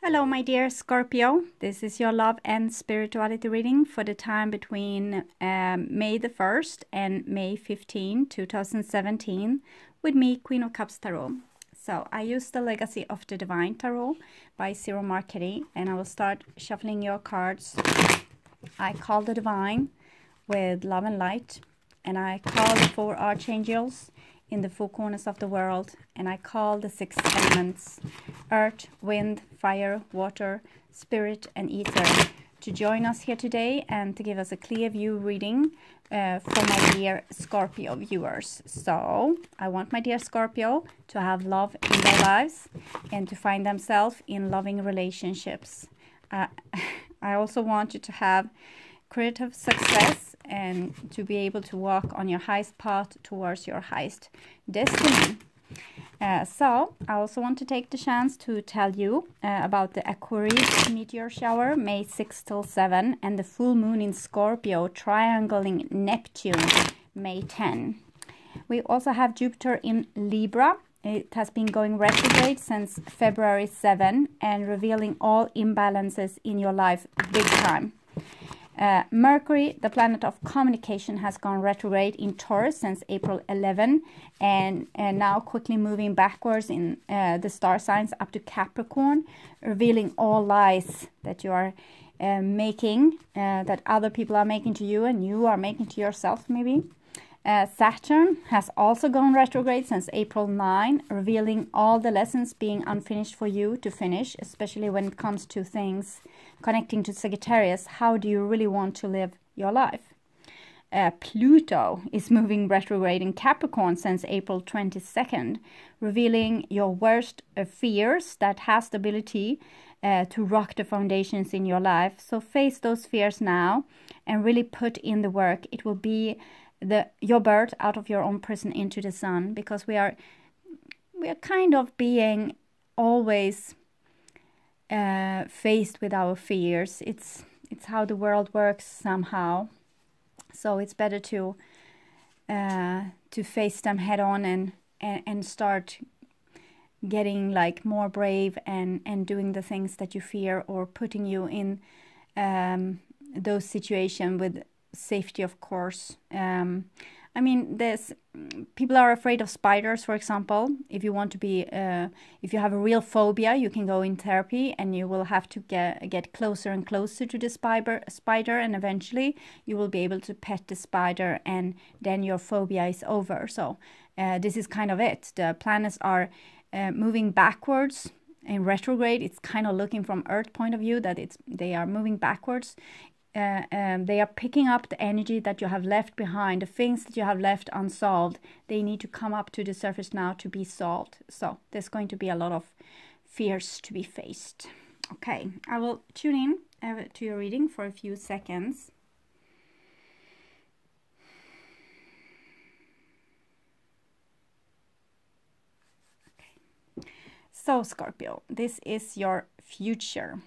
Hello, my dear Scorpio. This is your love and spirituality reading for the time between May the 1st and May 15, 2017, with me, Queen of Cups Tarot. So I use the Legacy of the Divine Tarot by Zero Marketing, and I will start shuffling your cards. I call the Divine with love and light, and I call the 4 Archangels in the 4 corners of the world, and I call the 6 elements, earth, wind, fire, water, spirit, and ether, to join us here today and to give us a clear view reading for my dear Scorpio viewers. So I want my dear Scorpio to have love in their lives and to find themselves in loving relationships. I also want you to have creative success and to be able to walk on your highest path towards your highest destiny. So I also want to take the chance to tell you about the Aquarius meteor shower, May 6 till 7, and the full moon in Scorpio triangling Neptune, May 10. We also have Jupiter in Libra. It has been going retrograde since February 7 and revealing all imbalances in your life big time. Mercury, the planet of communication, has gone retrograde in Taurus since April 11 and now quickly moving backwards in the star signs up to Capricorn, revealing all lies that you are making, that other people are making to you and you are making to yourself maybe. Saturn has also gone retrograde since April 9, revealing all the lessons being unfinished for you to finish, especially when it comes to things connecting to Sagittarius. How do you really want to live your life? Pluto is moving retrograde in Capricorn since April 22nd, revealing your worst fears that has the ability to rock the foundations in your life. So face those fears now and really put in the work. It will be your birth out of your own prison into the sun, because we are kind of being always faced with our fears. It's how the world works somehow. So it's better to face them head on and start getting like more brave and doing the things that you fear, or putting you in those situations with safety, of course. I mean, people are afraid of spiders, for example. If you want to be, if you have a real phobia, you can go in therapy and you will have to get closer and closer to the spider, and eventually you will be able to pet the spider, and then your phobia is over. So this is kind of it. The planets are moving backwards in retrograde. It's kind of looking from Earth point of view that they are moving backwards. They are picking up the energy that you have left behind, the things that you have left unsolved. They need to come up to the surface now to be solved. So there's going to be a lot of fears to be faced. Okay, I will tune in to your reading for a few seconds. Okay. So Scorpio, this is your future,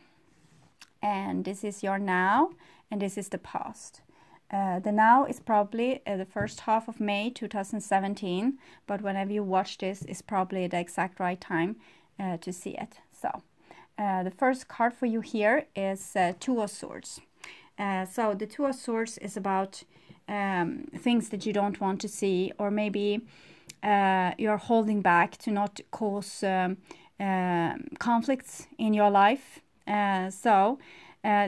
and this is your now, and this is the past. The now is probably the first half of May 2017, but whenever you watch this is probably the exact right time to see it. So the first card for you here is Two of Swords. So the Two of Swords is about things that you don't want to see, or maybe you're holding back to not cause conflicts in your life.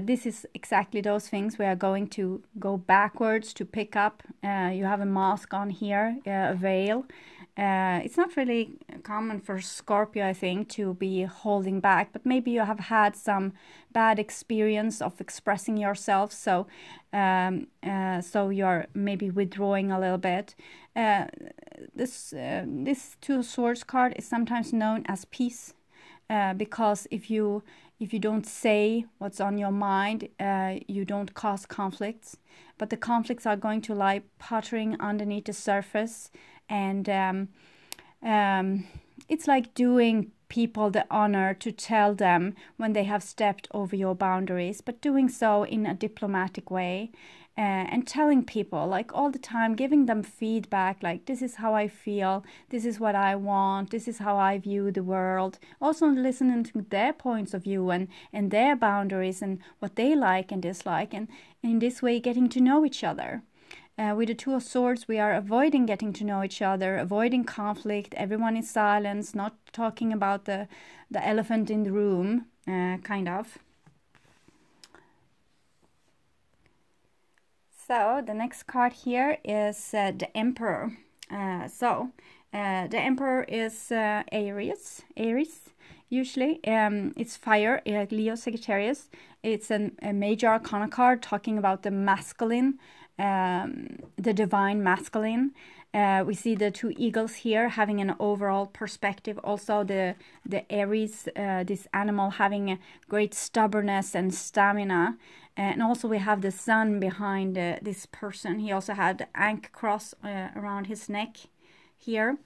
This is exactly those things. We are going to go backwards to pick up. You have a mask on here, a veil. It's not really common for Scorpio, I think, to be holding back, but maybe you have had some bad experience of expressing yourself, so you're maybe withdrawing a little bit. This Two of Swords card is sometimes known as peace, because if you don't say what's on your mind, you don't cause conflicts. But the conflicts are going to lie puttering underneath the surface. And it's like doing people the honor to tell them when they have stepped over your boundaries, but doing so in a diplomatic way. And telling people, like, all the time, giving them feedback, like, this is how I feel, this is what I want, this is how I view the world. Also listening to their points of view and their boundaries and what they like and dislike, and in this way getting to know each other. With the Two of Swords, we are avoiding getting to know each other, avoiding conflict. Everyone is silent, not talking about the elephant in the room, kind of. So the next card here is the Emperor. The Emperor is Aries. Usually, it's fire, like Leo, Sagittarius. It's a major arcana card talking about the masculine, the divine masculine. We see the two eagles here having an overall perspective. Also the Aries, this animal, having a great stubbornness and stamina. And also we have the sun behind this person. He also had the ankh cross around his neck here.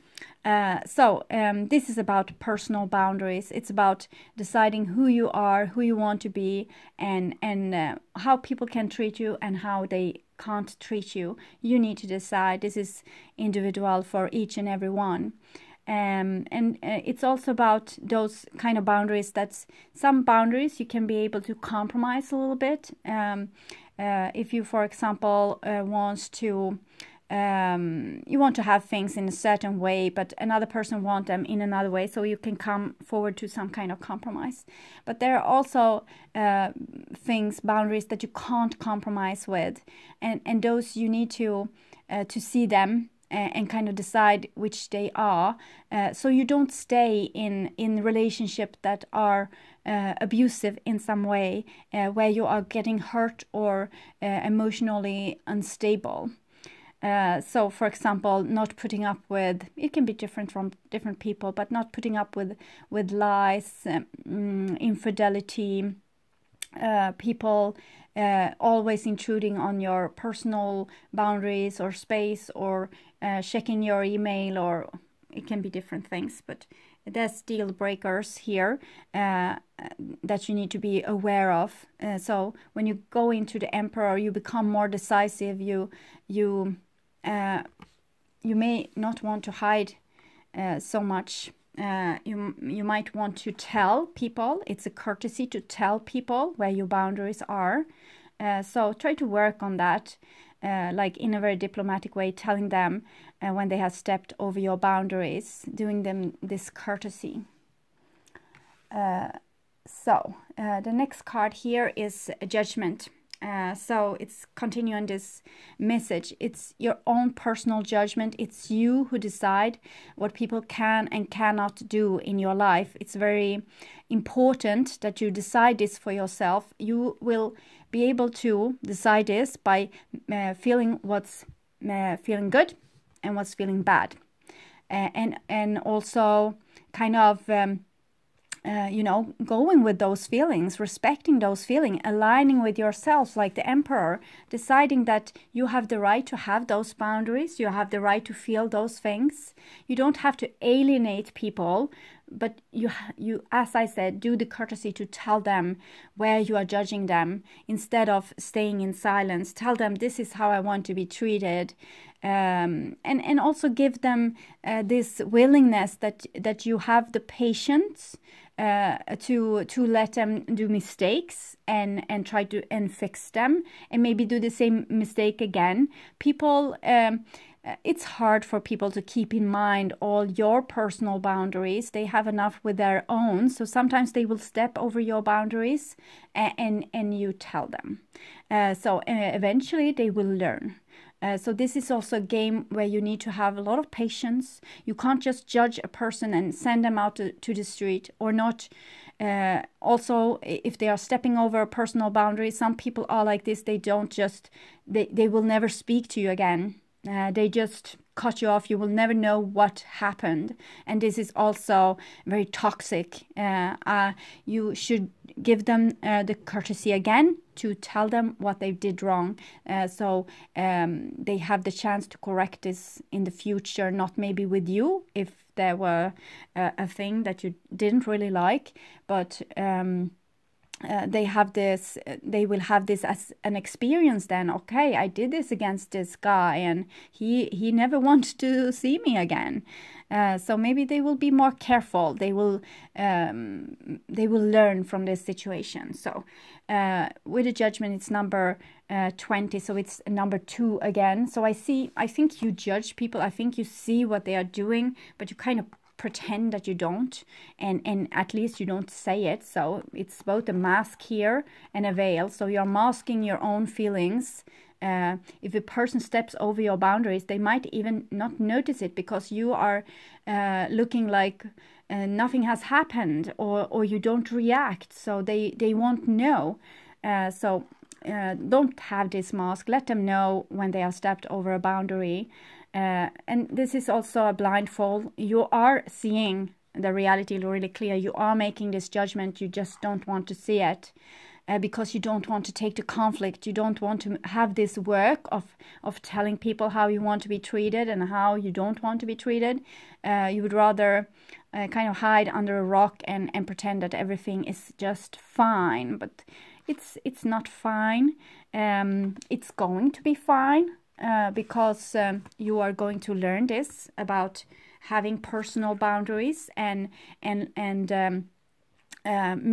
This is about personal boundaries. It's about deciding who you are, who you want to be, and how people can treat you and how they can't treat you. You need to decide. This is individual for each and every one. It's also about those kind of boundaries. That's some boundaries you can be able to compromise a little bit. If you, for example, you want to have things in a certain way, but another person wants them in another way, so you can come forward to some kind of compromise. But there are also boundaries that you can't compromise with, and those you need to see them and kind of decide which they are, so you don't stay in relationships that are abusive in some way, where you are getting hurt or emotionally unstable. So, for example, not putting up with, it can be different from different people, but not putting up with lies, infidelity, people always intruding on your personal boundaries or space, or checking your email, or it can be different things, but there's deal breakers here that you need to be aware of. So when you go into the Emperor, you become more decisive. You may not want to hide so much. You might want to tell people. It's a courtesy to tell people where your boundaries are. So try to work on that, like in a very diplomatic way, telling them when they have stepped over your boundaries, doing them this courtesy. The next card here is Judgment. So it's continuing this message. It's your own personal judgment. It's you who decide what people can and cannot do in your life. It's very important that you decide this for yourself. You will be able to decide this by feeling what's feeling good and what's feeling bad, and also kind of going with those feelings, respecting those feelings, aligning with yourself, like the Emperor, deciding that you have the right to have those boundaries, you have the right to feel those things. You don't have to alienate people, but you, as I said, do the courtesy to tell them where you are judging them, instead of staying in silence. Tell them, this is how I want to be treated. And also give them this willingness that you have the patience to let them do mistakes and try to fix them, and maybe do the same mistake again. People, it's hard for people to keep in mind all your personal boundaries. They have enough with their own, so sometimes they will step over your boundaries, and you tell them. So eventually they will learn. So this is also a game where you need to have a lot of patience. You can't just judge a person and send them out to the street, or not. Also, if they are stepping over a personal boundary, some people are like this. They don't just, they will never speak to you again. They just cut you off. You will never know what happened. And this is also very toxic. You should give them the courtesy again to tell them what they did wrong, so they have the chance to correct this in the future, not maybe with you if there were a thing that you didn't really like, but they will have this as an experience then. Okay, I did this against this guy and he never wants to see me again. So maybe they will be more careful. They will learn from this situation. So with the judgment, it's number 20. So it's number 2 again. So I think you judge people. I think you see what they are doing, but you kind of pretend that you don't, and at least you don't say it. So it's both a mask here and a veil. So you're masking your own feelings. If a person steps over your boundaries, they might even not notice it because you are looking like nothing has happened, or you don't react, so they won't know. So don't have this mask. Let them know when they have stepped over a boundary. And this is also a blindfold. You are seeing the reality really clear. You are making this judgment. You just don't want to see it because you don't want to take the conflict. You don't want to have this work of telling people how you want to be treated and how you don't want to be treated. You would rather kind of hide under a rock and pretend that everything is just fine. But it's not fine. It's going to be fine. Because you are going to learn this about having personal boundaries and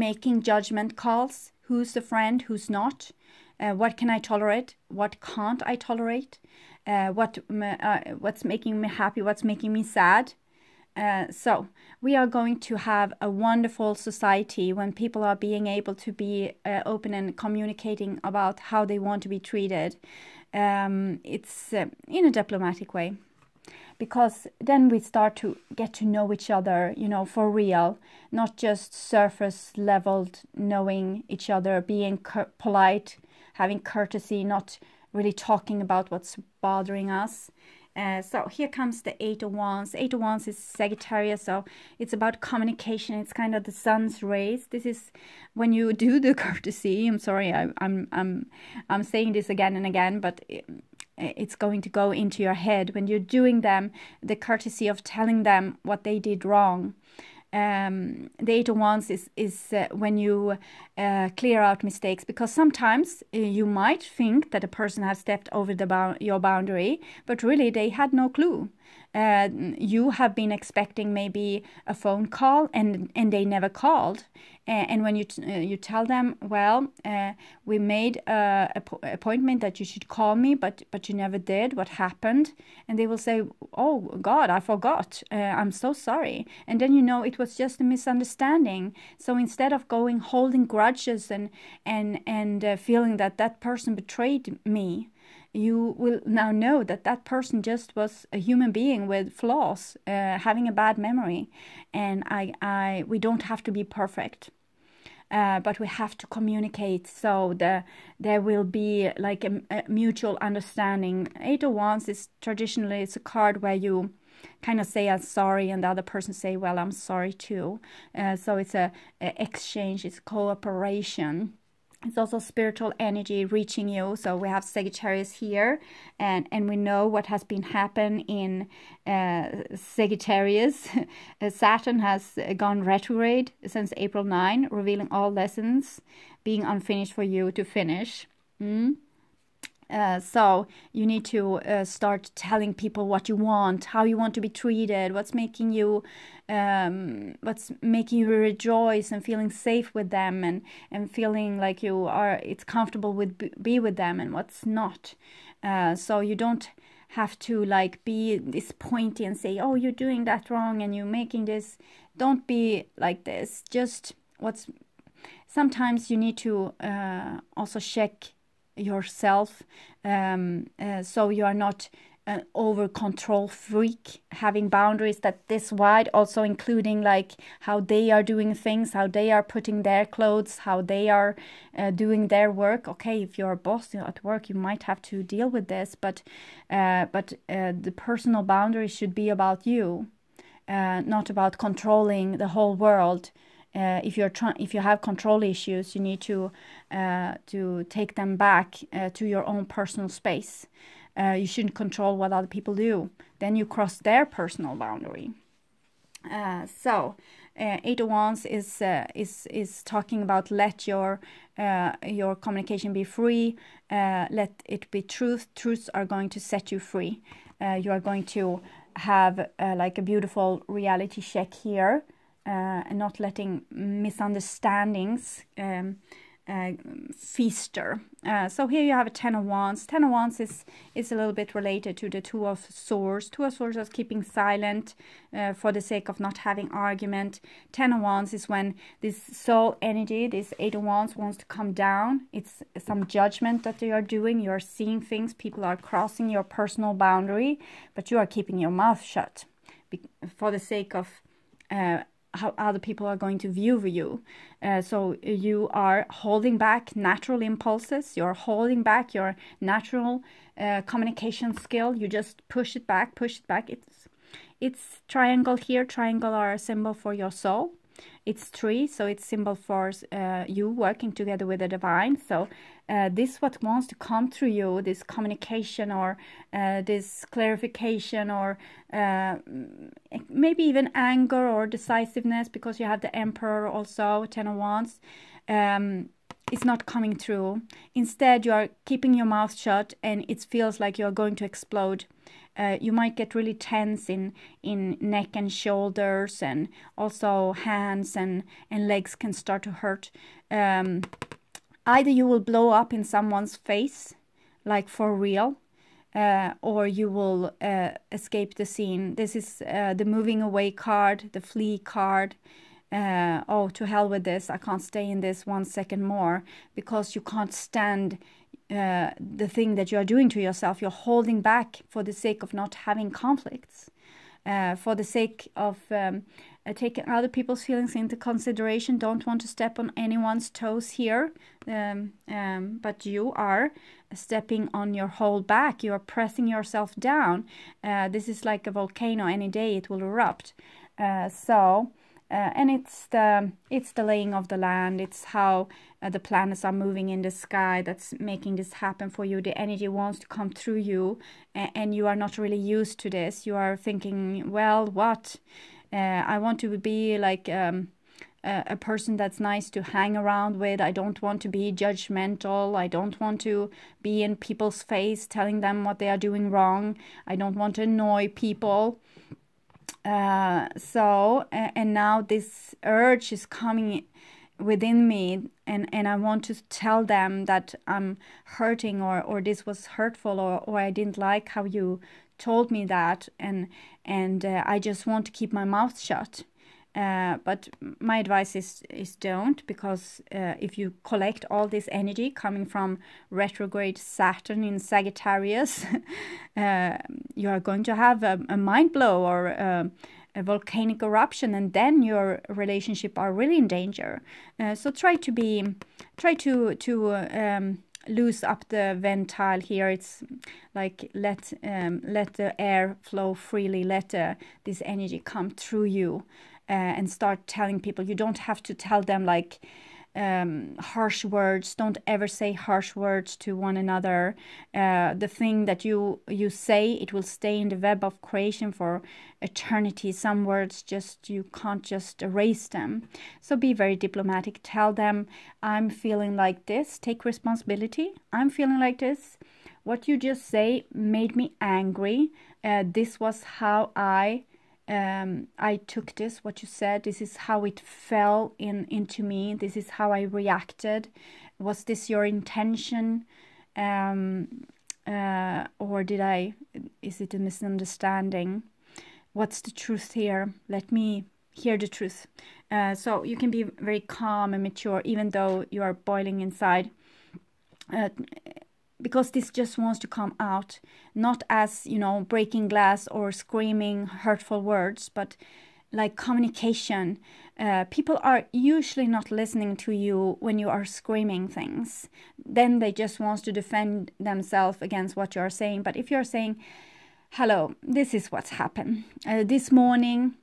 making judgment calls. Who's a friend? Who's not? What can I tolerate? What can't I tolerate? What's making me happy? What's making me sad? So we are going to have a wonderful society when people are being able to be open and communicating about how they want to be treated. It's in a diplomatic way, because then we start to get to know each other, for real, not just surface leveled knowing each other, being polite, having courtesy, not really talking about what's bothering us. So here comes the 8 of Wands. 8 of Wands is Sagittarius, so it's about communication. It's kind of the sun's rays. This is when you do the courtesy. I'm sorry, I'm saying this again and again, but it's going to go into your head when you're doing them. The courtesy of telling them what they did wrong. The 8 of Wands is when you clear out mistakes, because sometimes you might think that a person has stepped over your boundary, but really they had no clue. You have been expecting maybe a phone call and they never called, and when you tell them, well, we made a appointment that you should call me, but you never did. What happened? And they will say, oh God, I forgot. I'm so sorry. And then it was just a misunderstanding. So instead of holding grudges and feeling that person betrayed me, you will now know that person just was a human being with flaws, having a bad memory, and we don't have to be perfect, but we have to communicate so there will be like a mutual understanding. 8 of Wands is traditionally, it's a card where you kind of say I'm sorry and the other person say, well, I'm sorry too. So it's a exchange, it's cooperation. It's also spiritual energy reaching you. So we have Sagittarius here, and we know what has been happening in Sagittarius. Saturn has gone retrograde since April 9, revealing all lessons being unfinished for you to finish. So you need to start telling people what you want, how you want to be treated, what's making you rejoice and feeling safe with them, and feeling like it's comfortable be with them, and what's not. So you don't have to be this pointy and say, oh, you're doing that wrong and you're making this. Don't be like this. Just sometimes you need to also check yourself, so you are not an over control freak, having boundaries that this wide, also including like how they are doing things, how they are putting their clothes, how they are doing their work. Okay, if you're a boss at work, you might have to deal with this, but the personal boundaries should be about you, not about controlling the whole world. If you have control issues, you need to take them back to your own personal space. You shouldn't control what other people do. Then you cross their personal boundary. So Eight of Wands is talking about let your communication be free. Let it be truth. Truths are going to set you free. You are going to have like a beautiful reality check here, and not letting misunderstandings feaster. So here you have a Ten of Wands. Ten of Wands is a little bit related to the Two of Swords. Two of Swords is keeping silent for the sake of not having argument. Ten of Wands is when this soul energy, this Eight of Wands, wants to come down. It's some judgment that you are doing. You are seeing things. People are crossing your personal boundary, but you are keeping your mouth shut for the sake of how other people are going to view you. So you are holding back natural impulses. You're holding back your natural communication skill. You just push it back, push it back. It's triangle here. Triangle are a symbol for your soul. It's three, so it's symbol for you working together with the divine. So this what wants to come through you, this communication or this clarification or maybe even anger or decisiveness, because you have the Emperor also, Ten of Wands. It's not coming through. Instead, you are keeping your mouth shut, and it feels like you are going to explode. You might get really tense in neck and shoulders, and also hands and legs can start to hurt. Either you will blow up in someone's face, like for real, or you will escape the scene. This is the moving away card, the flee card. Oh, to hell with this. I can't stay in this 1 second more, because you can't stand the thing that you are doing to yourself. You're holding back for the sake of not having conflicts, for the sake of taking other people's feelings into consideration. Don't want to step on anyone's toes here, but you are stepping on your whole back. You are pressing yourself down. This is like a volcano. Any day it will erupt. And it's the laying of the land. It's how the planets are moving in the sky that's making this happen for you. The energy wants to come through you, and you are not really used to this. You are thinking, well, what? I want to be like a person that's nice to hang around with. I don't want to be judgmental. I don't want to be in people's face telling them what they are doing wrong. I don't want to annoy people. And now this urge is coming within me, and I want to tell them that I'm hurting, or this was hurtful, or I didn't like how you told me that, and I just want to keep my mouth shut. But my advice is don't, because if you collect all this energy coming from retrograde Saturn in Sagittarius, you are going to have a mind blow or a volcanic eruption, and then your relationship are really in danger. So try to loose up the ventile here. It's like let the air flow freely. Let this energy come through you. And start telling people. You don't have to tell them like harsh words. Don't ever say harsh words to one another. The thing that you say, it will stay in the web of creation for eternity. Some words you can't just erase them. So be very diplomatic. Tell them, I'm feeling like this. Take responsibility. I'm feeling like this. What you just say made me angry. This was how I took this, what you said. This is how it fell into me. This is how I reacted. Was this your intention? Or is it a misunderstanding? What's the truth here? Let me hear the truth. So you can be very calm and mature, even though you are boiling inside. because this just wants to come out, not as, you know, breaking glass or screaming hurtful words, but like communication. People are usually not listening to you when you are screaming things. Then they just want to defend themselves against what you are saying. But if you're saying, hello, this is what's happened. This morning,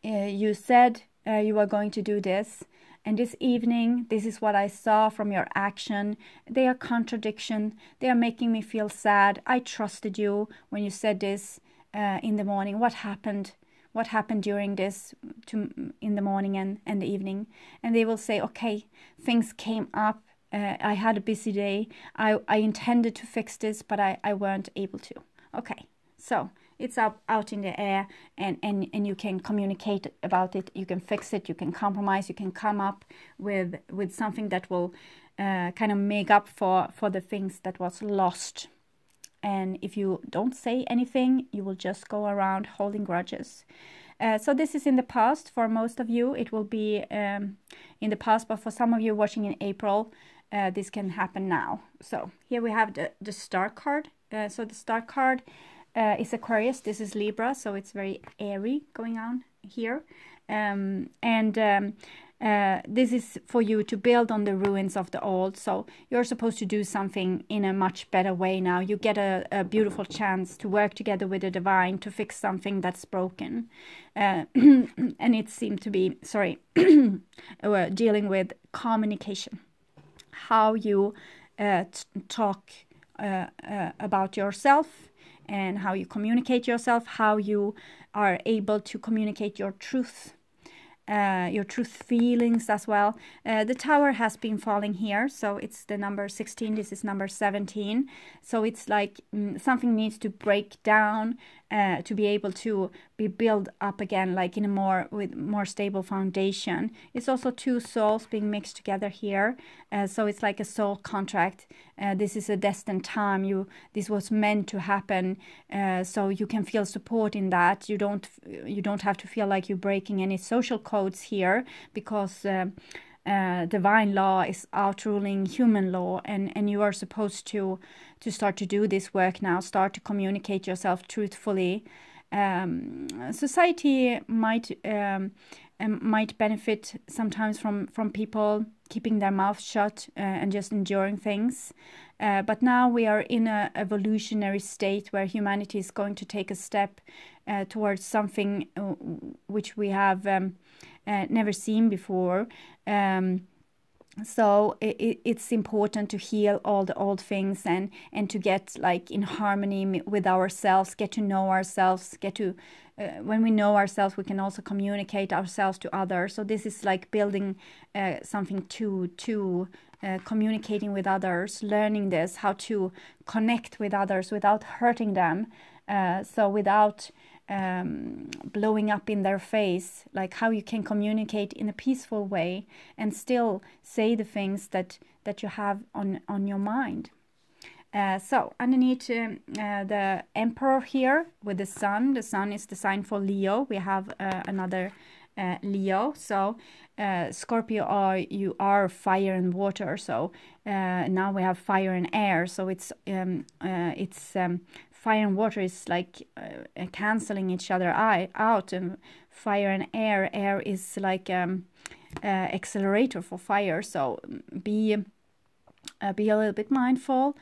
you said you are going to do this. And this evening, this is what I saw from your action. They are contradiction. They are making me feel sad. I trusted you when you said this in the morning. What happened? What happened during this in the morning and the evening? And they will say, okay, things came up. I had a busy day. I intended to fix this, but I weren't able to. Okay, so it's out in the air, and you can communicate about it. You can fix it. You can compromise. You can come up with something that will kind of make up for the things that was lost. And if you don't say anything, you will just go around holding grudges. So this is in the past. For most of you, it will be in the past, but for some of you watching in April, this can happen now. So here we have the star card. So the star card is Aquarius. This is Libra, so it's very airy going on here. This is for you to build on the ruins of the old. So you're supposed to do something in a much better way now. You get a beautiful chance to work together with the divine to fix something that's broken. And it seemed to be, dealing with communication. How you talk about yourself, and how you communicate yourself, how you are able to communicate your truth feelings as well. The tower has been falling here, so it's the number 16. This is number 17. So it's like something needs to break down to be able to be built up again, like in a with more stable foundation. It's also two souls being mixed together here, so it's like a soul contract. This is a destined time. This was meant to happen, so you can feel support in that. You don't have to feel like you're breaking any social codes here, because divine law is outruling human law, and you are supposed to start to do this work now. Start to communicate yourself truthfully. Society might benefit sometimes from people keeping their mouth shut and just enduring things. But now we are in an evolutionary state where humanity is going to take a step towards something which we have never seen before. So it's important to heal all the old things and to get like in harmony with ourselves, get to know ourselves, when we know ourselves, we can also communicate ourselves to others. So this is like building something to communicating with others, learning this, how to connect with others without hurting them. So without blowing up in their face, like how you can communicate in a peaceful way and still say the things that you have on your mind. So underneath the Emperor here with the Sun is the sign for Leo. We have another Leo. So Scorpio, you are fire and water. So now we have fire and air. So it's fire and water is like canceling each other out, and fire and air is like accelerator for fire. So be a little bit mindful.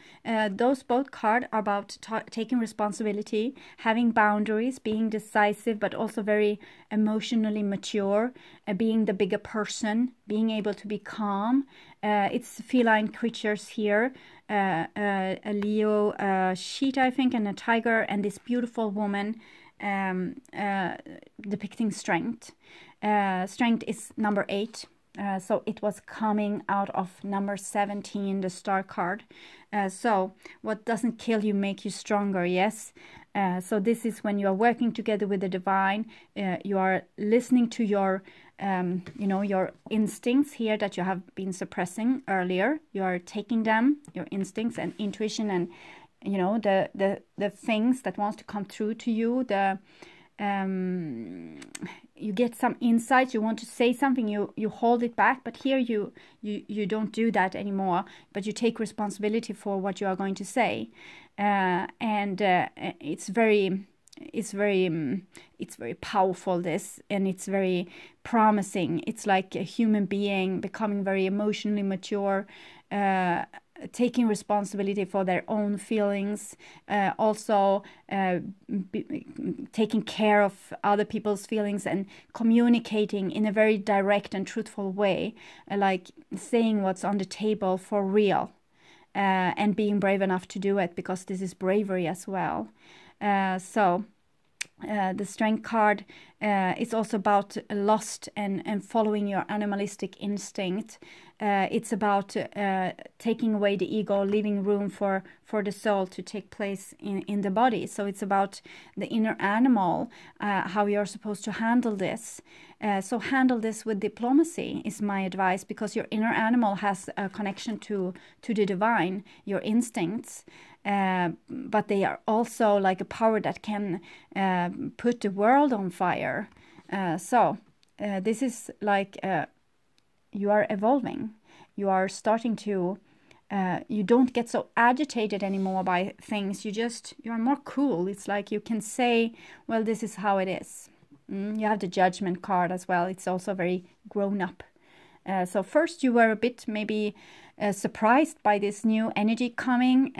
Those both cards are about taking responsibility, having boundaries, being decisive, but also very emotionally mature, being the bigger person, being able to be calm. It's feline creatures here, a Leo, a cheetah, I think, and a tiger, and this beautiful woman depicting strength. Strength is number 8. So it was coming out of number 17, the star card. So what doesn't kill you make you stronger, yes? So this is when you are working together with the divine. You are listening to your, your instincts here that you have been suppressing earlier. You are taking them, your instincts and intuition, and the things that wants to come through to you, you get some insights, you want to say something, you hold it back, but here you don't do that anymore, but you take responsibility for what you are going to say. And it's very powerful, this, and it's very promising. It's like a human being becoming very emotionally mature, taking responsibility for their own feelings, also taking care of other people's feelings, and communicating in a very direct and truthful way, like saying what's on the table for real, and being brave enough to do it, because this is bravery as well. The Strength card is also about lust and following your animalistic instinct. It's about taking away the ego, leaving room for the soul to take place in the body. So it's about the inner animal, how you're supposed to handle this. So handle this with diplomacy is my advice, because your inner animal has a connection to the divine, your instincts. But they are also like a power that can put the world on fire. This is like you are evolving. You are starting to, you don't get so agitated anymore by things. You are more cool. It's like you can say, well, this is how it is. You have the Judgment card as well. It's also very grown up. So first you were a bit maybe surprised by this new energy coming,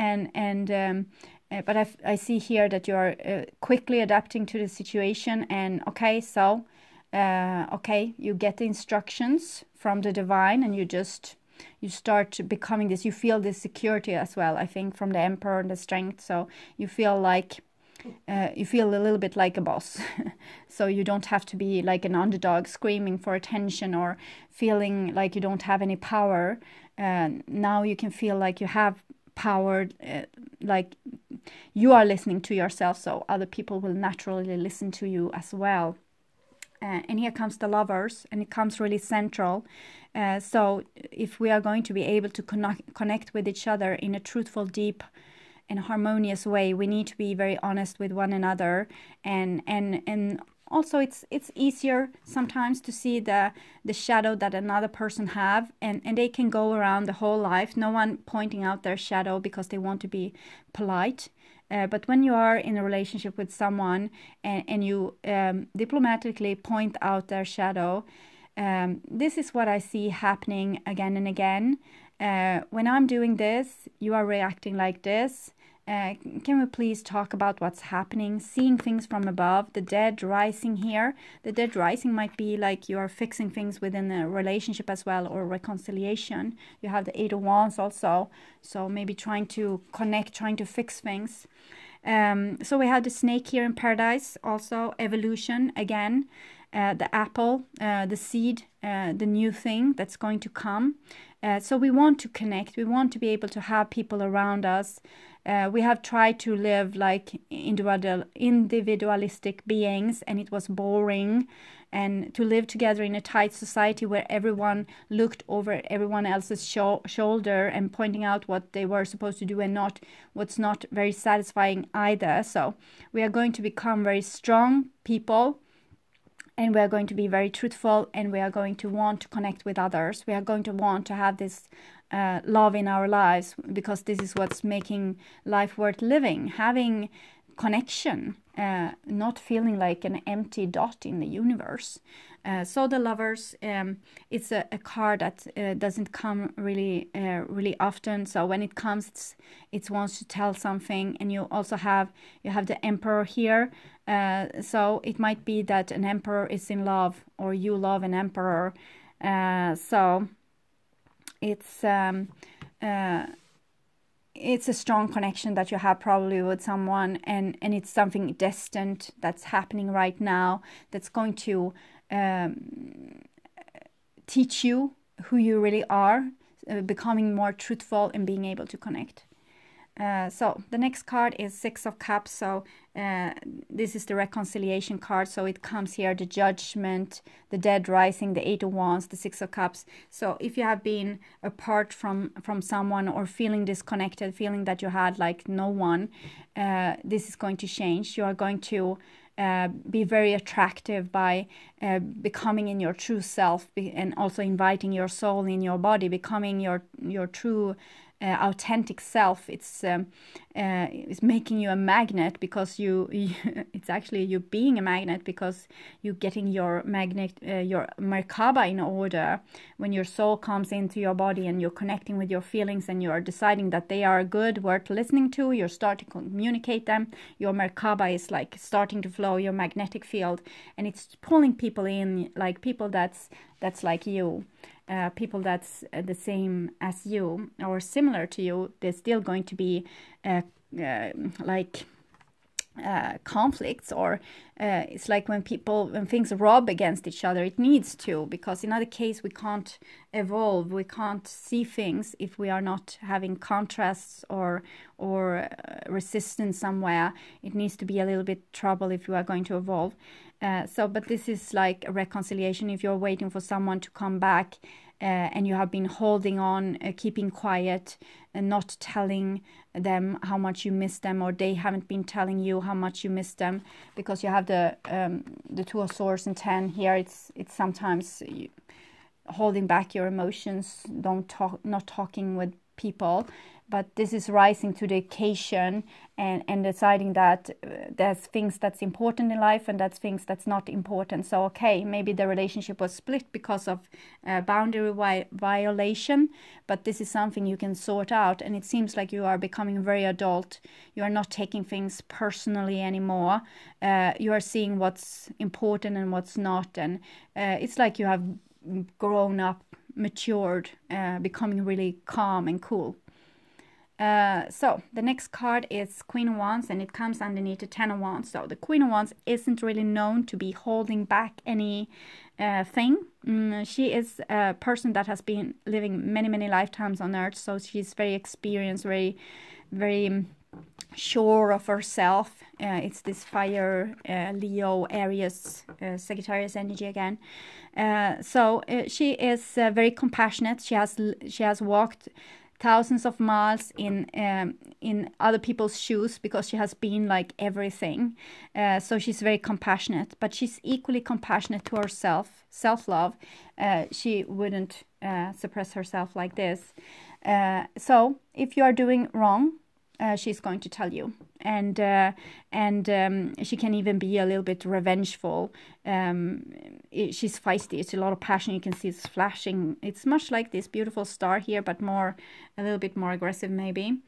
but I see here that you are quickly adapting to the situation, and okay, you get the instructions from the divine, and you start becoming this. You feel this security as well, I think, from the Emperor and the Strength. So you feel like you feel a little bit like a boss. So you don't have to be like an underdog screaming for attention or feeling like you don't have any power. Now you can feel like you have power, like you are listening to yourself, so other people will naturally listen to you as well. And here comes the Lovers, and it comes really central. So if we are going to be able to connect with each other in a truthful, deep and harmonious way, we need to be very honest with one another, and also it's easier sometimes to see the shadow that another person have, and they can go around the whole life, no one pointing out their shadow because they want to be polite. But when you are in a relationship with someone and you diplomatically point out their shadow, this is what I see happening again and again. When I'm doing this, you are reacting like this. Can we please talk about what's happening? Seeing things from above, the dead rising here. The dead rising might be like you are fixing things within a relationship as well, or reconciliation. You have the Eight of Wands also. So maybe trying to connect, trying to fix things. So we have the Snake here in Paradise, also evolution again. The apple, the seed, the new thing that's going to come. So we want to connect. We want to be able to have people around us. We have tried to live like individualistic beings, and it was boring. And to live together in a tight society where everyone looked over everyone else's shoulder and pointing out what they were supposed to do and what's not very satisfying either. So we are going to become very strong people, and we are going to be very truthful, and we are going to want to connect with others. We are going to want to have this love in our lives, because this is what's making life worth living. Having connection, not feeling like an empty dot in the universe. So the Lovers, it's a card that doesn't come really often. So when it comes, it wants to tell something. And you also have the Emperor here. So it might be that an Emperor is in love, or you love an Emperor. So it's a strong connection that you have probably with someone, and it's something destined that's happening right now, that's going to teach you who you really are, becoming more truthful and being able to connect. So the next card is Six of Cups. So this is the reconciliation card. So it comes here, the Judgment, the Dead Rising, the Eight of Wands, the Six of Cups. So if you have been apart from someone, or feeling disconnected, feeling that you had like no one, this is going to change. You are going to be very attractive by becoming in your true self, and also inviting your soul in your body, becoming your true authentic self. It's making you a magnet, because it's actually you being a magnet, because you're getting your your Merkaba in order. When your soul comes into your body and you're connecting with your feelings, and you're deciding that they are good, worth listening to, you're starting to communicate them, your Merkaba is like starting to flow, your magnetic field, and it's pulling people in, like people that's like you. People that's the same as you or similar to you. There's still going to be conflicts, or it's like when things rub against each other, it needs to, because in other case we can't evolve, we can't see things if we are not having contrasts or resistance somewhere. It needs to be a little bit trouble if we are going to evolve. But this is like a reconciliation. If you're waiting for someone to come back, and you have been holding on, keeping quiet, and not telling them how much you miss them, or they haven't been telling you how much you miss them, because you have the Two of Swords and 10 here. It's sometimes holding back your emotions, not talking with people. But this is rising to the occasion, and deciding that there's things that's important in life, and that's things that's not important. So, okay, maybe the relationship was split because of boundary violation, but this is something you can sort out. And it seems like you are becoming very adult. You are not taking things personally anymore. You are seeing what's important and what's not. And it's like you have grown up, matured, becoming really calm and cool. So the next card is Queen of Wands, and it comes underneath the 10 of Wands. So the Queen of Wands isn't really known to be holding back any thing. She is a person that has been living many lifetimes on earth, so she's very experienced, very sure of herself. It's this fire, Leo, Aries, Sagittarius energy again. So she is very compassionate. She has walked thousands of miles in other people's shoes, because she has been like everything. So she's very compassionate, but she's equally compassionate to herself, self-love. She wouldn't suppress herself like this. So if you are doing wrong, she's going to tell you, and she can even be a little bit revengeful. She's feisty. It's a lot of passion. You can see it's flashing. It's much like this beautiful star here, but a little bit more aggressive maybe.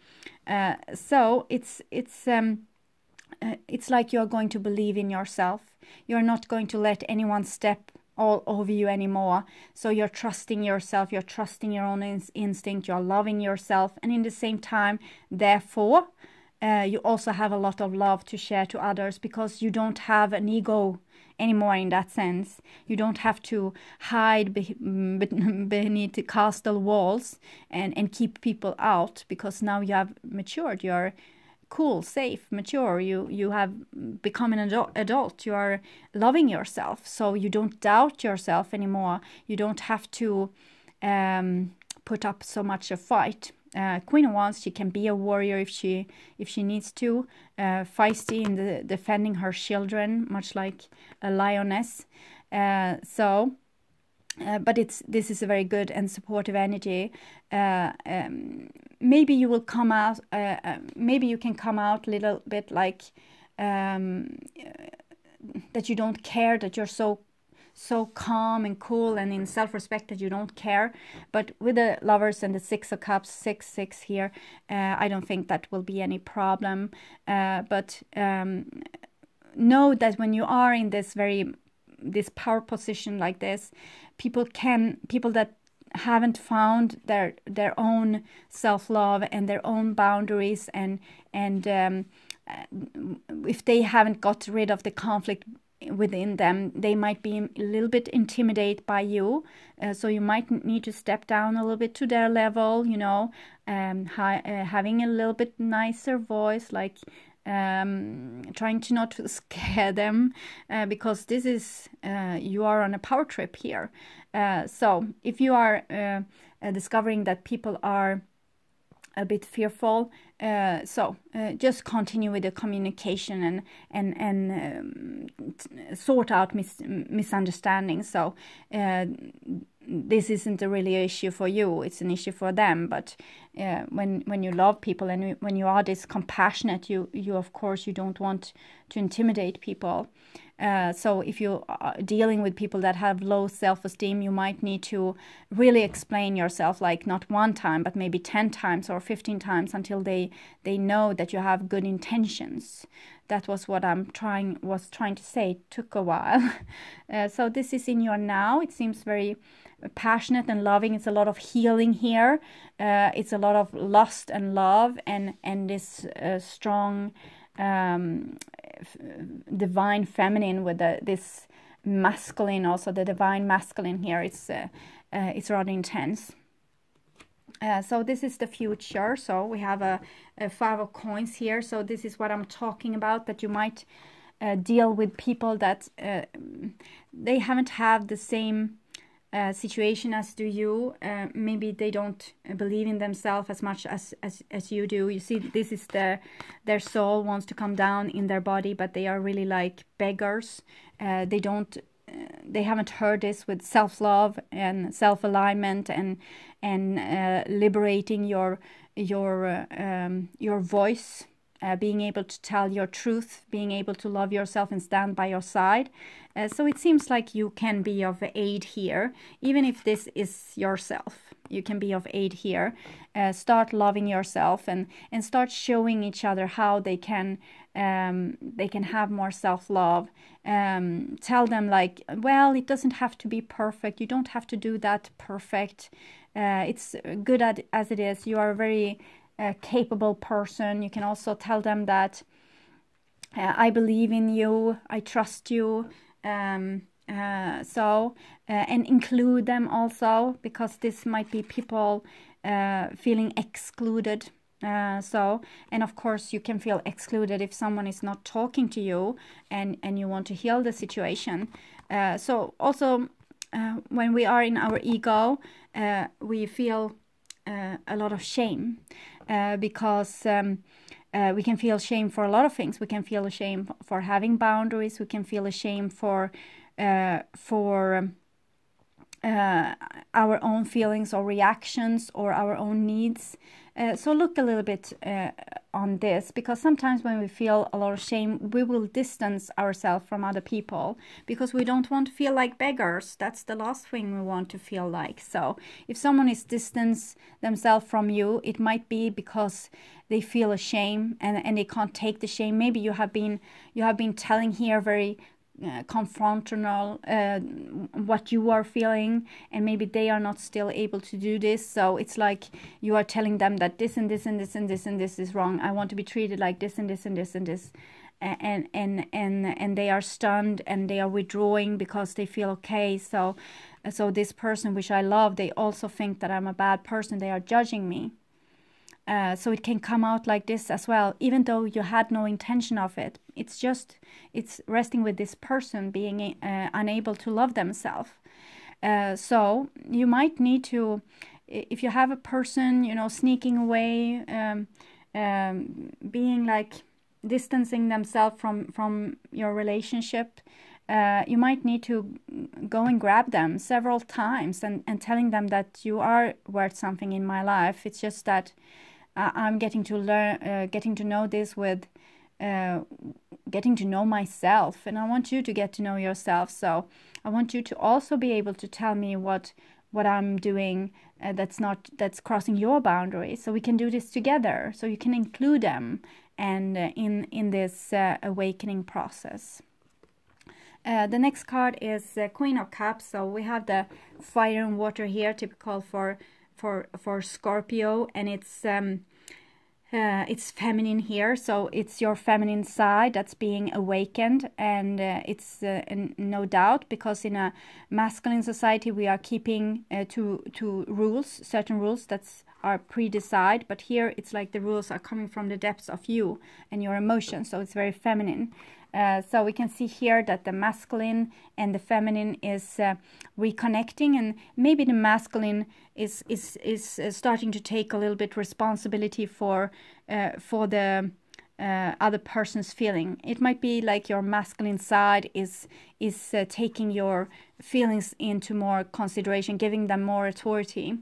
So it's like you're going to believe in yourself. You're not going to let anyone step all over you anymore. So you're trusting yourself, you're trusting your own instinct, you're loving yourself, and in the same time, therefore, you also have a lot of love to share to others, because you don't have an ego anymore in that sense. You don't have to hide beneath the castle walls and keep people out, because now you have matured. You're cool, safe, mature. You have become an adult. You are loving yourself, so you don't doubt yourself anymore. You don't have to put up so much a fight. Queen of Wands, she can be a warrior if she needs to, feisty in defending her children, much like a lioness. But this is a very good and supportive energy. Maybe you will come out. Maybe you can come out a little bit like that you don't care, that you're so calm and cool and in self-respect that you don't care. But with the Lovers and the Six of Cups, 6 here, I don't think that will be any problem. But know that when you are in this power position like this, people that haven't found their own self-love and their own boundaries, and if they haven't got rid of the conflict within them, they might be a little bit intimidated by you. So you might need to step down a little bit to their level, having a little bit nicer voice, like trying to not scare them, because this is you are on a power trip here. So if you are discovering that people are a bit fearful. So just continue with the communication and sort out misunderstandings. So this isn't a really issue for you, it's an issue for them. But when you love people and when you are this compassionate, you of course you don't want to intimidate people. So if you are dealing with people that have low self-esteem, you might need to really explain yourself, like not one time, but maybe 10 times or 15 times until they know that you have good intentions. That was what I'm trying to say. It took a while. So this is in your now. It seems very passionate and loving. It's a lot of healing here. It's a lot of lust and love and this strong divine feminine with this masculine, also the divine masculine here. It's rather intense. So this is the future. So we have a 5 of coins here. So this is what I'm talking about, that you might deal with people that they haven't had the same situation as do you. Maybe they don't believe in themselves as much as you do. You see, this is their soul wants to come down in their body, but they are really like beggars. They haven't heard this with self-love and self-alignment and liberating your voice, being able to tell your truth, being able to love yourself and stand by your side. So it seems like you can be of aid here, even if this is yourself. You can be of aid here. Start loving yourself and start showing each other how they can have more self-love. Tell them like, well, it doesn't have to be perfect. You don't have to do that perfect. It's good as it is. You are a very capable person. You can also tell them that I believe in you, I trust you. And include them also, because this might be people feeling excluded. And of course you can feel excluded if someone is not talking to you and you want to heal the situation. So also when we are in our ego, we feel a lot of shame, because we can feel shame for a lot of things. We can feel ashamed for having boundaries. We can feel ashamed for our own feelings or reactions or our own needs. So look a little bit on this, because sometimes when we feel a lot of shame, we will distance ourselves from other people because we don't want to feel like beggars. That's the last thing we want to feel like. So if someone is distance themselves from you, it might be because they feel ashamed and they can't take the shame. Maybe you have been telling here very confrontational what you are feeling, and maybe they are not still able to do this. So it's like you are telling them that this and this and this and this and this is wrong. I want to be treated like this and this and this and this, and they are stunned and they are withdrawing because they feel okay. So this person which I love, they also think that I'm a bad person. They are judging me. So it can come out like this as well, even though you had no intention of it. It's resting with this person being unable to love themselves. So you might need to, if you have a person, sneaking away, being like distancing themselves from your relationship, you might need to go and grab them several times and telling them that you are worth something in my life. It's just that I'm getting to know this with getting to know myself, and I want you to get to know yourself. So I want you to also be able to tell me what I'm doing that's crossing your boundaries, so we can do this together. So you can include them and in this awakening process. The next card is Queen of Cups. So we have the fire and water here, typical for Scorpio, and it's feminine here, so it's your feminine side that's being awakened, and it's no doubt, because in a masculine society we are keeping to rules, certain rules that are pre-decided, but here it's like the rules are coming from the depths of you and your emotions, so it's very feminine. So we can see here that the masculine and the feminine is reconnecting, and maybe the masculine is starting to take a little bit responsibility for the other person's feeling. It might be like your masculine side is taking your feelings into more consideration, giving them more authority,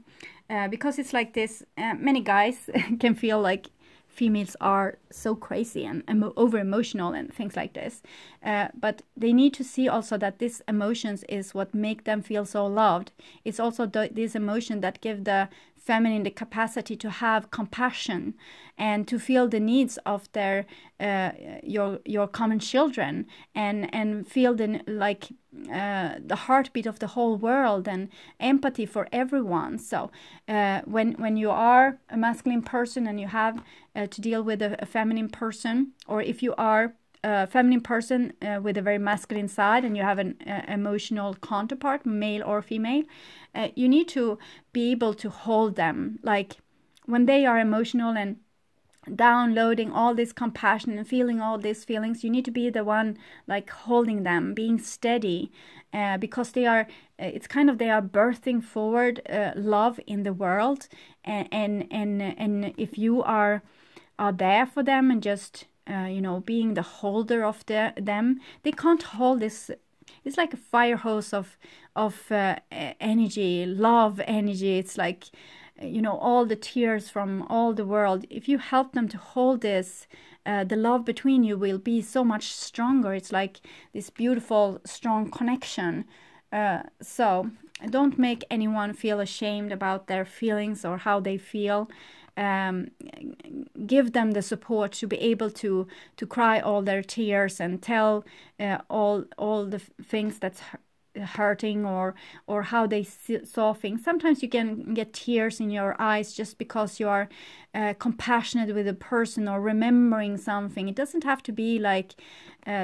because it's like this. Many guys can feel like females are so crazy and over emotional and things like this, but they need to see also that these emotions is what make them feel so loved. It's also this emotion that give the feminine the capacity to have compassion and to feel the needs of their your common children, and feel the heartbeat of the whole world and empathy for everyone. So when you are a masculine person and you have to deal with a feminine person, or if you are a feminine person with a very masculine side and you have an emotional counterpart, male or female, you need to be able to hold them. Like when they are emotional and downloading all this compassion and feeling all these feelings, you need to be the one like holding them, being steady, because they are it's kind of they are birthing forward love in the world, and if you are there for them and just being the holder of them, they can't hold this. It's like a fire hose of energy, love energy. It's like all the tears from all the world. If you help them to hold this, the love between you will be so much stronger. It's like this beautiful, strong connection. So don't make anyone feel ashamed about their feelings or how they feel. Give them the support to be able to cry all their tears and tell all the things that's hurting, or how they saw things. Sometimes you can get tears in your eyes just because you are compassionate with a person or remembering something. It doesn't have to be like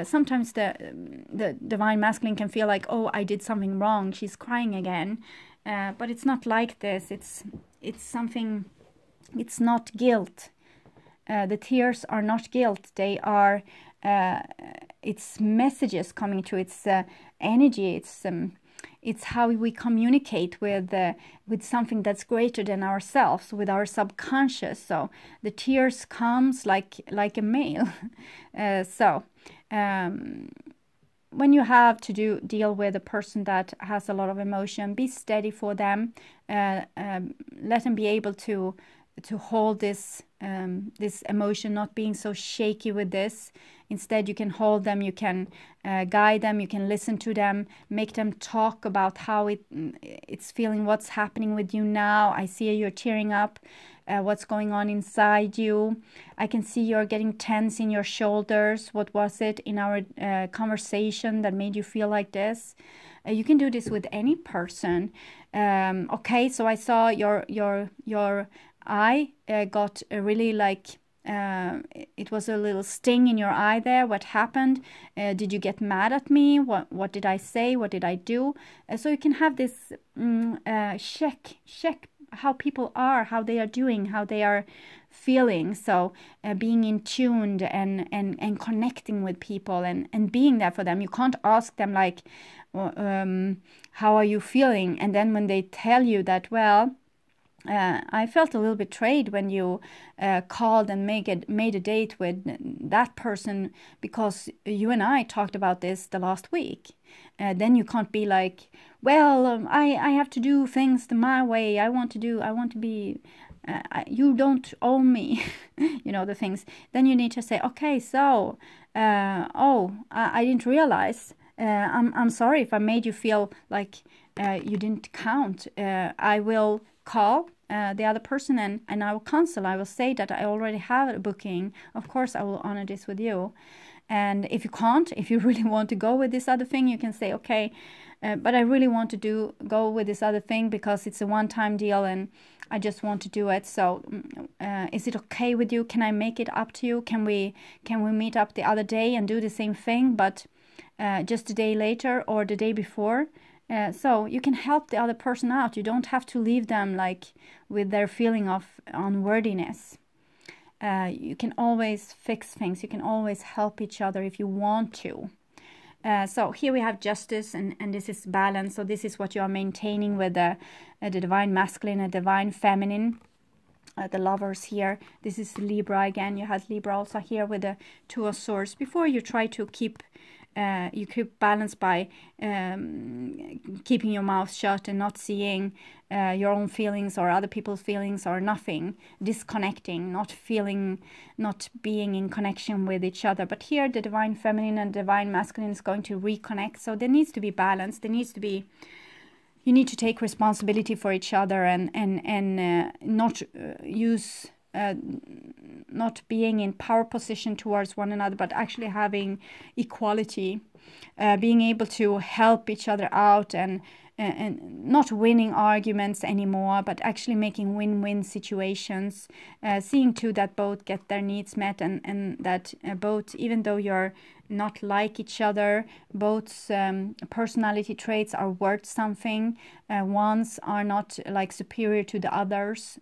sometimes the divine masculine can feel like, oh, I did something wrong, she's crying again, but it's not like this. It's something. It's not guilt. The tears are not guilt. They are it's messages coming to. It's energy. It's how we communicate with something that's greater than ourselves, with our subconscious. So the tears comes like a mail. When you have to deal with a person that has a lot of emotion, be steady for them. Let them be able to hold this emotion, not being so shaky with this. Instead, you can hold them, you can guide them, you can listen to them, make them talk about how it's feeling, what's happening with you now. I see you're tearing up. What's going on inside you? I can see you're getting tense in your shoulders. What was it in our conversation that made you feel like this? You can do this with any person. Okay, so I saw your eye got really like it was a little sting in your eye there. What happened? Did you get mad at me? What did I say? What did I do? So you can have this check how people are, how they are doing, how they are feeling. So being in tuned and connecting with people and being there for them. You can't ask them like, how are you feeling? And then when they tell you that, well, I felt a little betrayed when you called and made a date with that person because you and I talked about this the last week. Then you can't be like, well, I have to do things my way. I want to be, you don't owe me, the things. Then you need to say, okay, so, I didn't realize. I'm sorry if I made you feel like you didn't count. I will call the other person and I will cancel. I will say that I already have a booking. Of course, I will honor this with you. And if you can't, if you really want to go with this other thing, you can say, okay, but I really want to go with this other thing because it's a one-time deal and I just want to do it. So is it okay with you? Can I make it up to you? Can we meet up the other day and do the same thing, but just a day later or the day before? So you can help the other person out. You don't have to leave them like with their feeling of unworthiness. You can always fix things. You can always help each other if you want to. So here we have justice, and this is balance. So this is what you are maintaining with the divine masculine and divine feminine. The lovers here. This is Libra again. You had Libra also here with the Two of Swords. Before you try to keep balance by keeping your mouth shut and not seeing your own feelings or other people's feelings or nothing, disconnecting, not being in connection with each other. But here the divine feminine and divine masculine is going to reconnect. So there needs to be balance. There needs to be, you need to take responsibility for each other and not use not being in power position towards one another, but actually having equality, being able to help each other out, and not winning arguments anymore, but actually making win-win situations, seeing to that both get their needs met, and that both, even though you're not like each other, both personality traits are worth something. Ones are not like superior to the others.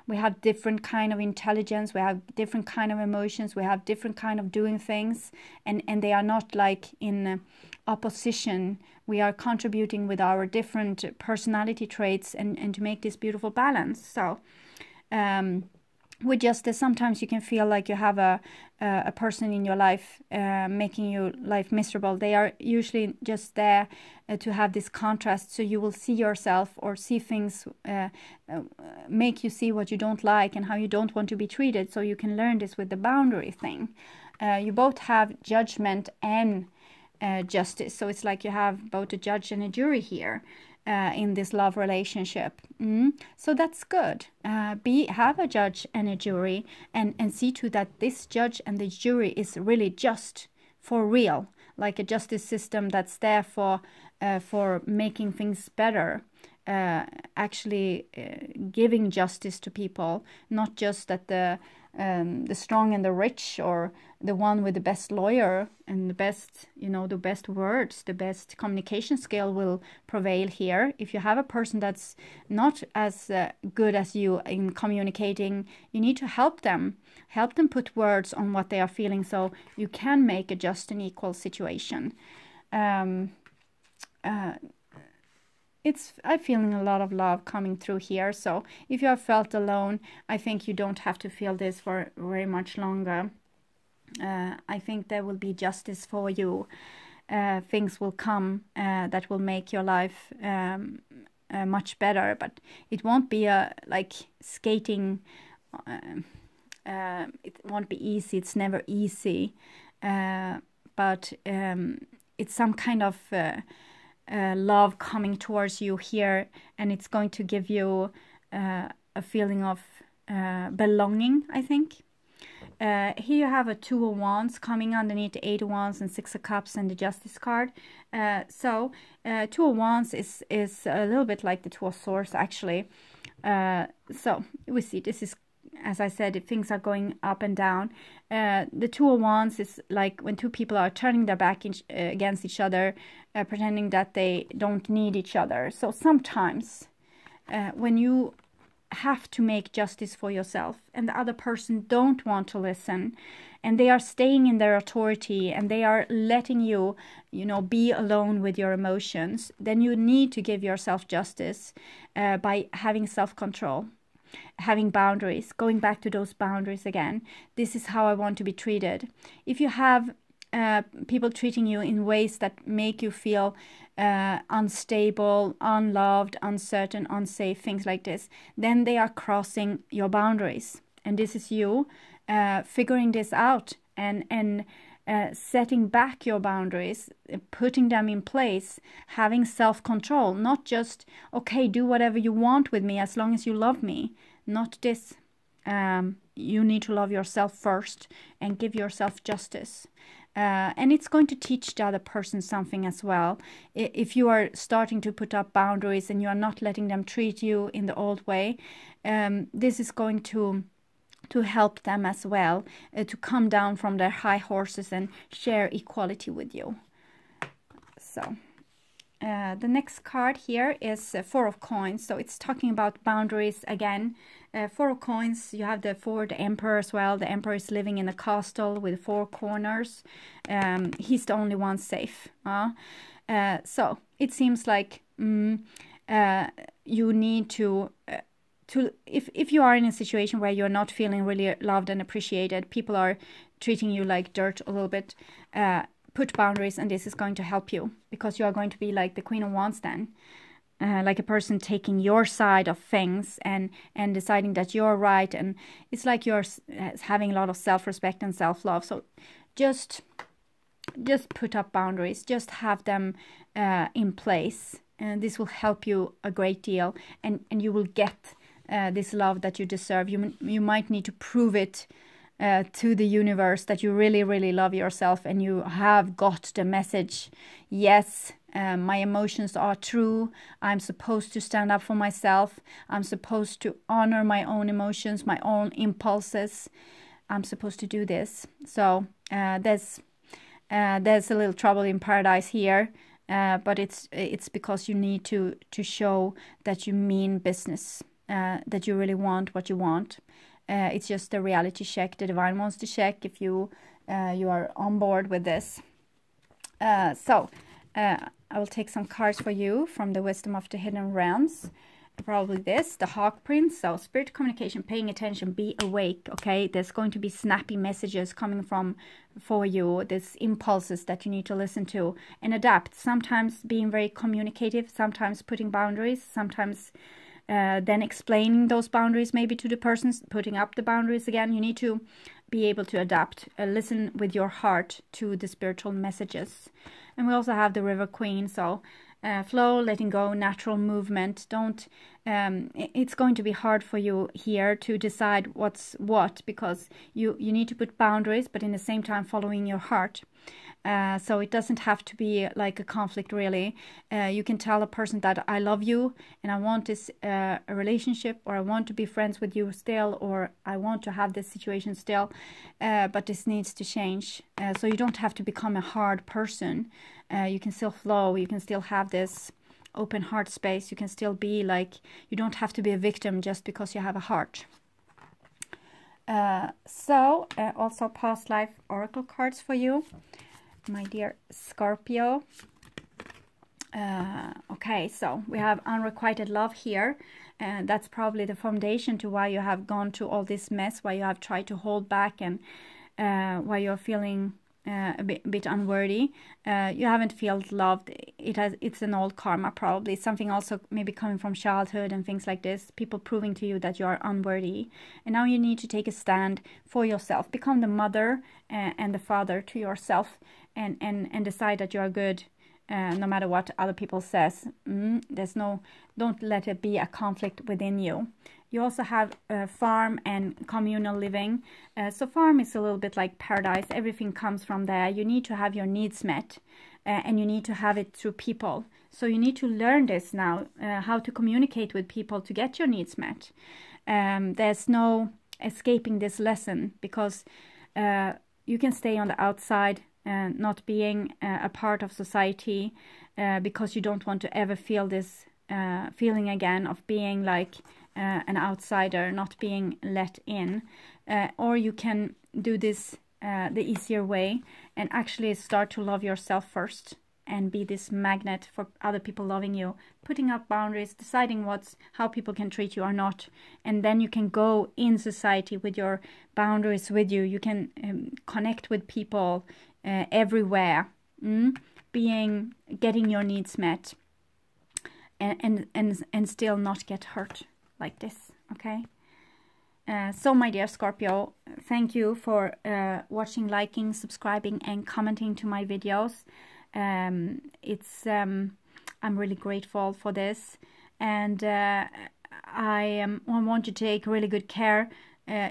We have different kind of intelligence, we have different kind of emotions, we have different kind of doing things, and they are not like in opposition. We are contributing with our different personality traits and to make this beautiful balance. So with justice, sometimes you can feel like you have a person in your life making your life miserable. They are usually just there to have this contrast, so you will see yourself or see things, make you see what you don't like and how you don't want to be treated. So you can learn this with the boundary thing. You both have judgment and justice, so it's like you have both a judge and a jury here. In this love relationship. So that's good. Have a judge and a jury, and see to that this judge and the jury is really just for real, like a justice system that's there for making things better, actually giving justice to people, not just that the strong and the rich, or the one with the best lawyer and the best, the best words, the best communication skill will prevail here. If you have a person that's not as good as you in communicating, you need to help them put words on what they are feeling, so you can make a just and equal situation. I'm feeling a lot of love coming through here. So if you have felt alone, I think you don't have to feel this for very much longer. I think there will be justice for you. Things will come that will make your life much better, but it won't be like skating. It won't be easy. It's never easy, but it's some kind of love coming towards you here, and it's going to give you a feeling of belonging, I think. Here you have a Two of Wands coming underneath the Eight of Wands and Six of Cups and the Justice card. So Two of Wands is a little bit like the Two of Swords, actually. So we see this is, as I said, things are going up and down. The Two of Wands is like when two people are turning their back against each other, pretending that they don't need each other. So sometimes when you have to make justice for yourself and the other person don't want to listen, and they are staying in their authority, and they are letting you, be alone with your emotions, then you need to give yourself justice by having self-control, having boundaries, going back to those boundaries again. This is how I want to be treated. If you have people treating you in ways that make you feel unstable, unloved, uncertain, unsafe, things like this, then they are crossing your boundaries. And this is you figuring this out and setting back your boundaries, putting them in place, having self-control, not just, okay, do whatever you want with me as long as you love me. Not this. You need to love yourself first and give yourself justice. And it's going to teach the other person something as well. If you are starting to put up boundaries and you are not letting them treat you in the old way, this is going to help them as well to come down from their high horses and share equality with you. So the next card here is Four of Coins. So it's talking about boundaries again. Four of Coins, you have the Emperor as well. The Emperor is living in a castle with four corners. He's the only one safe. So it seems like you need to if you are in a situation where you're not feeling really loved and appreciated, people are treating you like dirt a little bit, put boundaries, and this is going to help you, because you are going to be like the Queen of Wands then. Like a person taking your side of things and deciding that you're right, and it's like you're having a lot of self-respect and self-love. So just put up boundaries, just have them in place, and this will help you a great deal, and you will get this love that you deserve. You might need to prove it to the universe that you really, really love yourself, and you have got the message. Yes, my emotions are true. I'm supposed to stand up for myself. I'm supposed to honor my own emotions, my own impulses. I'm supposed to do this. So there's a little trouble in paradise here, but it's because you need to show that you mean business, that you really want what you want. It's just a reality check. The divine wants to check if you are on board with this. I will take some cards for you from the Wisdom of the Hidden Realms. Probably this, the Hawk Prince. So spirit communication, paying attention, be awake, okay? There's going to be snappy messages coming for you. There's impulses that you need to listen to and adapt. Sometimes being very communicative, sometimes putting boundaries, sometimes then explaining those boundaries maybe to the person, putting up the boundaries again. You need to be able to adapt, listen with your heart to the spiritual messages. And we also have the River Queen, so flow, letting go, natural movement. Don't it's going to be hard for you here to decide what's what, because you need to put boundaries, but in the same time following your heart. So it doesn't have to be like a conflict, really. You can tell a person that I love you and I want this a relationship, or I want to be friends with you still, or I want to have this situation still, but this needs to change. So you don't have to become a hard person. You can still flow. You can still have this open heart space. You can still be like, you don't have to be a victim just because you have a heart. Also past life oracle cards for you, my dear Scorpio. Okay, so we have unrequited love here, and that's probably the foundation to why you have gone to all this mess, why you have tried to hold back, and why you're feeling a bit unworthy. You haven't felt loved. It's an old karma, probably something also maybe coming from childhood and things like this, people proving to you that you are unworthy, and now you need to take a stand for yourself, become the mother and the father to yourself, and decide that you are good, no matter what other people says. Don't let it be a conflict within you. You also have farm and communal living. So farm is a little bit like paradise. Everything comes from there. You need to have your needs met, and you need to have it through people. So you need to learn this now, how to communicate with people to get your needs met. There's no escaping this lesson, because you can stay on the outside, not being a part of society, because you don't want to ever feel this feeling again of being like an outsider, not being let in. Or you can do this the easier way and actually start to love yourself first and be this magnet for other people loving you, putting up boundaries, deciding how people can treat you or not, and then you can go in society with your boundaries with you. You can connect with people everywhere, getting your needs met, and still not get hurt like this. Okay. So my dear Scorpio, thank you for watching, liking, subscribing, and commenting to my videos. I'm really grateful for this, and I want to take really good care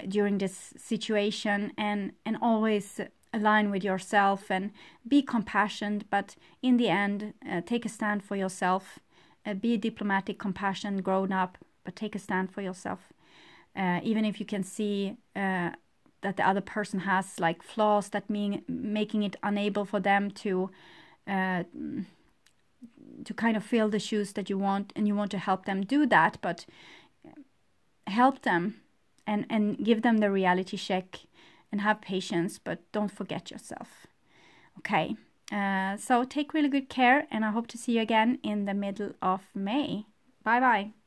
during this situation, and always align with yourself and be compassionate, but in the end take a stand for yourself. Be diplomatic, compassionate, grown up, but take a stand for yourself. Even if you can see that the other person has like flaws that making it unable for them to to kind of fill the shoes that you want, and you want to help them do that, but help them and give them the reality check and have patience, but don't forget yourself. Okay, so take really good care, and I hope to see you again in the middle of May. Bye bye.